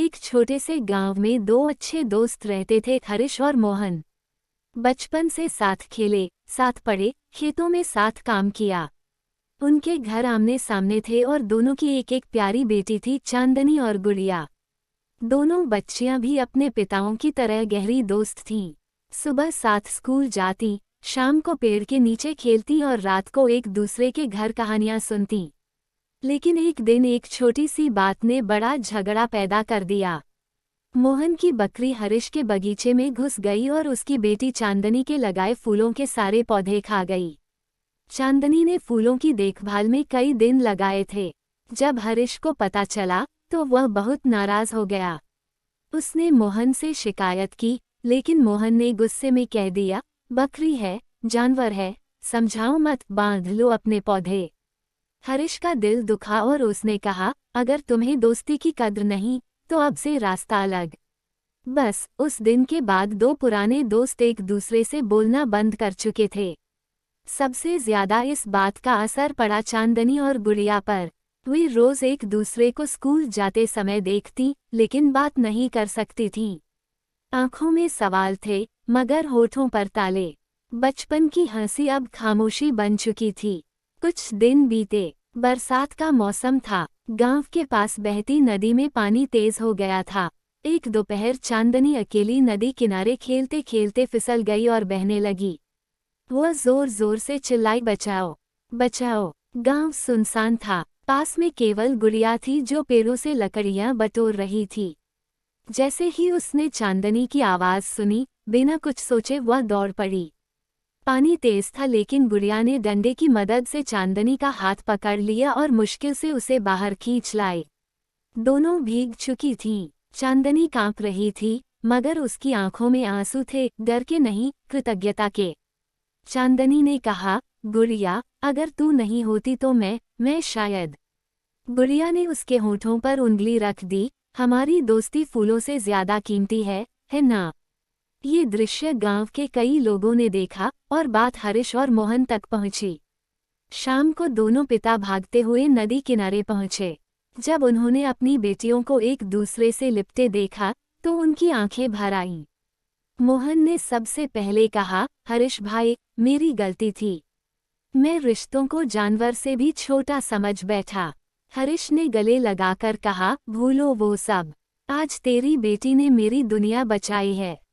एक छोटे से गांव में दो अच्छे दोस्त रहते थे, हरीश और मोहन। बचपन से साथ खेले, साथ पढ़े, खेतों में साथ काम किया। उनके घर आमने सामने थे और दोनों की एक एक प्यारी बेटी थी, चांदनी और गुड़िया। दोनों बच्चियां भी अपने पिताओं की तरह गहरी दोस्त थीं। सुबह साथ स्कूल जाती, शाम को पेड़ के नीचे खेलती और रात को एक दूसरे के घर कहानियां सुनती। लेकिन एक दिन एक छोटी सी बात ने बड़ा झगड़ा पैदा कर दिया। मोहन की बकरी हरीश के बगीचे में घुस गई और उसकी बेटी चांदनी के लगाए फूलों के सारे पौधे खा गई। चांदनी ने फूलों की देखभाल में कई दिन लगाए थे। जब हरीश को पता चला तो वह बहुत नाराज हो गया। उसने मोहन से शिकायत की, लेकिन मोहन ने गुस्से में कह दिया, बकरी है, जानवर है, समझाओ मत, बांध लो अपने पौधे। हरीश का दिल दुखा और उसने कहा, अगर तुम्हें दोस्ती की कद्र नहीं तो अब से रास्ता अलग। बस उस दिन के बाद दो पुराने दोस्त एक दूसरे से बोलना बंद कर चुके थे। सबसे ज्यादा इस बात का असर पड़ा चांदनी और गुड़िया पर। वे रोज एक दूसरे को स्कूल जाते समय देखती, लेकिन बात नहीं कर सकती थीं। आंखों में सवाल थे, मगर होठों पर ताले। बचपन की हंसी अब खामोशी बन चुकी थी। कुछ दिन बीते, बरसात का मौसम था। गांव के पास बहती नदी में पानी तेज हो गया था। एक दोपहर चांदनी अकेली नदी किनारे खेलते खेलते फिसल गई और बहने लगी। वह जोर जोर से चिल्लाई, बचाओ, बचाओ। गांव सुनसान था। पास में केवल गुड़िया थी जो पेड़ों से लकड़ियां बटोर रही थी। जैसे ही उसने चांदनी की आवाज सुनी, बिना कुछ सोचे वह दौड़ पड़ी। पानी तेज था, लेकिन गुड़िया ने डंडे की मदद से चांदनी का हाथ पकड़ लिया और मुश्किल से उसे बाहर खींच लाई। दोनों भीग चुकी थीं। चांदनी कांप रही थी, मगर उसकी आंखों में आंसू थे, डर के नहीं, कृतज्ञता के। चांदनी ने कहा, गुड़िया, अगर तू नहीं होती तो मैं शायद। गुड़िया ने उसके होठों पर उंगली रख दी, हमारी दोस्ती फूलों से ज्यादा कीमती है ना? ये दृश्य गांव के कई लोगों ने देखा और बात हरीश और मोहन तक पहुंची। शाम को दोनों पिता भागते हुए नदी किनारे पहुंचे। जब उन्होंने अपनी बेटियों को एक दूसरे से लिपटे देखा तो उनकी आंखें भर आईं। मोहन ने सबसे पहले कहा, हरीश भाई, मेरी गलती थी। मैं रिश्तों को जानवर से भी छोटा समझ बैठा। हरीश ने गले लगाकर कहा, भूलो वो सब। आज तेरी बेटी ने मेरी दुनिया बचाई है।